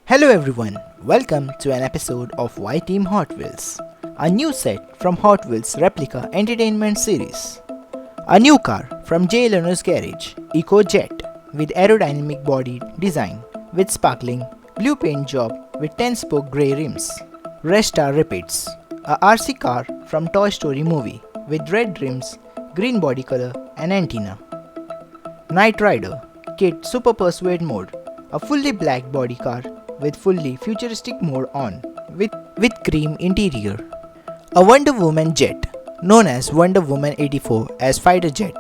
Hello everyone, welcome to an episode of Y Team Hot Wheels, a new set from Hot Wheels Replica Entertainment Series. A new car from Jay Leno's garage, EcoJet, with aerodynamic body design with sparkling blue paint job with 10-spoke grey rims. Rest-Star repeats. A RC car from Toy Story movie with red rims, green body color and antenna. Knight Rider, Kit Super Persuade mode, a fully black body car with fully futuristic mode on with cream interior. A Wonder Woman jet known as Wonder Woman 84 as fighter jet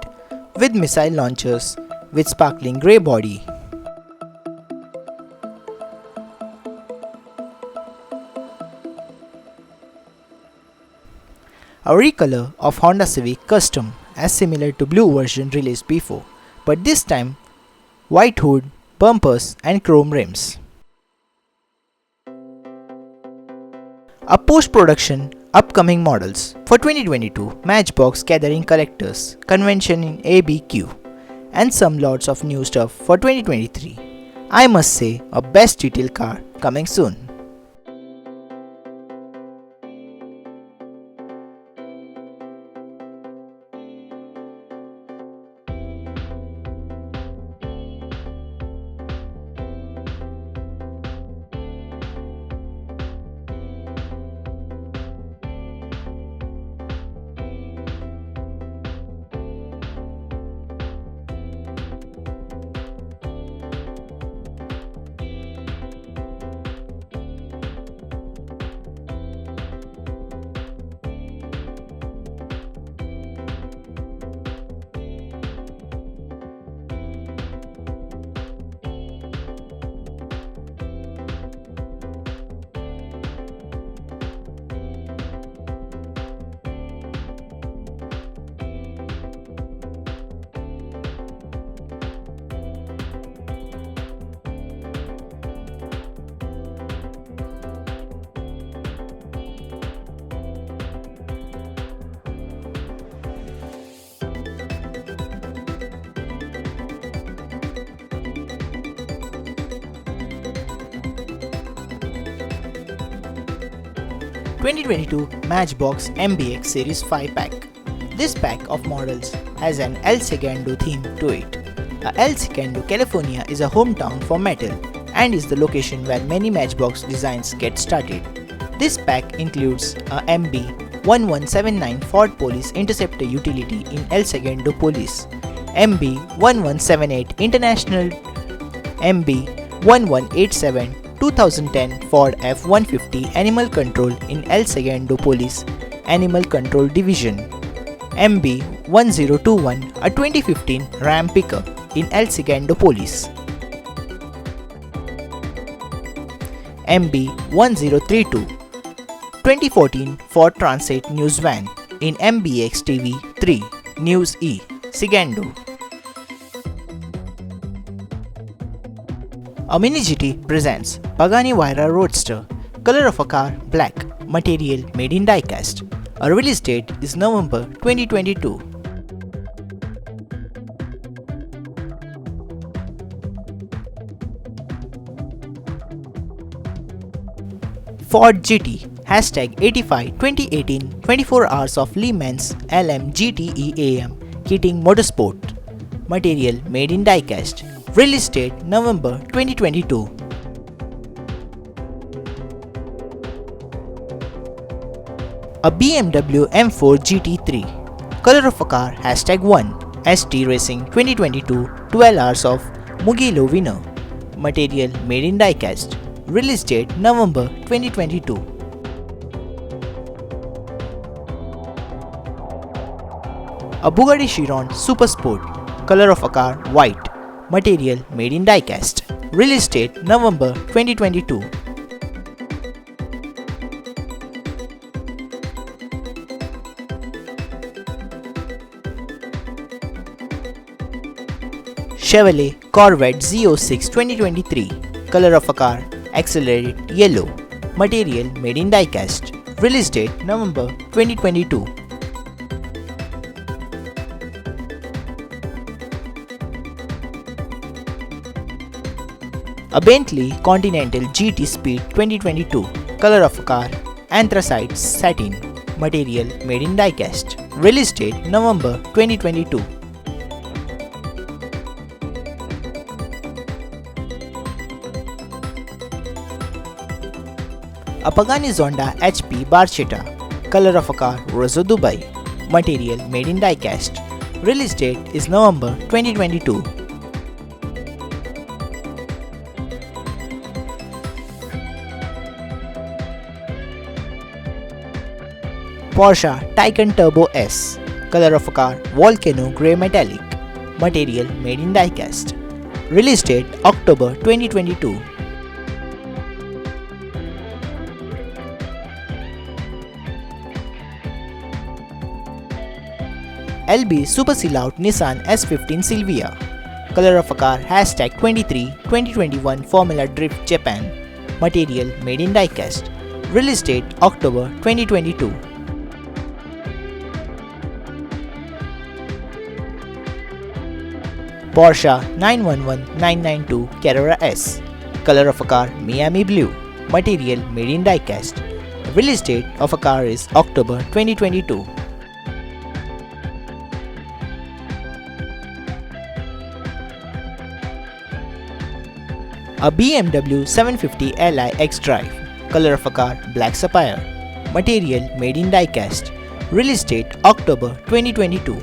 with missile launchers with sparkling grey body. A recolor of Honda Civic Custom as similar to blue version released before, but this time white hood, bumpers and chrome rims. A post-production upcoming models for 2022 Matchbox gathering collectors convention in ABQ and some lots of new stuff for 2023. I must say a best detail car coming soon. (2022) Matchbox MBX Series 5 pack. This pack of models has an El Segundo theme to it. El Segundo, California is a hometown for metal and is the location where many Matchbox designs get started. This pack includes a MB1179 Ford Police Interceptor utility in El Segundo Police, MB1178 International, MB1187 2010 Ford F-150 Animal Control in El Segundo Police Animal Control Division, MB1021 a 2015 Ram pickup in El Segundo Police, MB1032 2014 Ford Transit News Van in MBX TV 3 News E, Segundo. A Mini GT presents Pagani Huayra Roadster, color of a car black, material made in Diecast. A release date is November 2022. Ford GT #85 2018 24 hours of Le Mans LM GTE AM Kitting Motorsport, material made in Diecast. Release date November 2022. A BMW M4 GT3, color of a car #1 ST Racing 2022 12 hours of Mugello winner, material made in Diecast. Release date November 2022. A Bugatti Chiron Super Sport, color of a car white, material made in Diecast. Release date November 2022. Chevrolet Corvette Z06 2023, color of a car accelerated yellow, material made in Diecast. Release date November 2022. A Bentley Continental GT Speed 2022. Color of a car anthracite satin. Material made in Diecast. Release date November 2022. A Pagani Zonda HP Barchetta. Color of a car Rosso Dubai. Material made in Diecast. Release date is November 2022. Porsche Taycan Turbo S. Color of a car Volcano Grey Metallic. Material made in Diecast. Release date October 2022. LB Super Sellout Nissan S15 Silvia. Color of a car #23 2021 Formula Drift Japan. Material made in Diecast. Release date October 2022. Porsche 911992 Carrera S. Color of a car Miami Blue. Material made in Diecast. Release date of a car is October 2022. A BMW 750 Li X-Drive. Color of a car Black Sapphire. Material made in Diecast. Release date October 2022.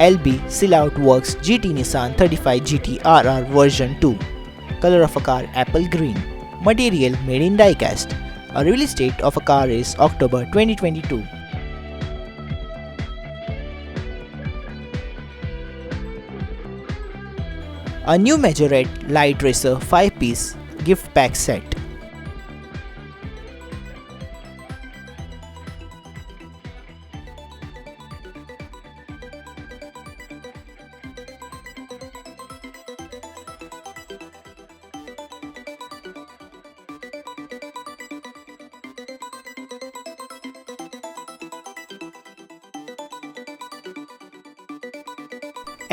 LB Sellout Works GT Nissan 35 GT RR version 2. Color of a car Apple Green. Material made in Diecast. A release date of a car is October 2022. A new Majorette Light Racer 5-piece gift pack set.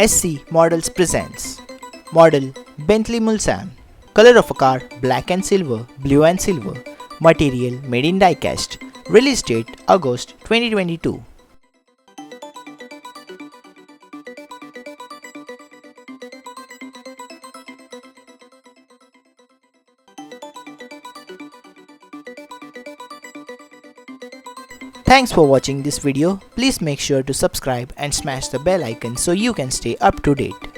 SC Models presents Model Bentley Mulsanne. Color of a car black and silver, blue and silver. Material made in Diecast. Release date August 2022. Thanks for watching this video. Please make sure to subscribe and smash the bell icon so you can stay up to date.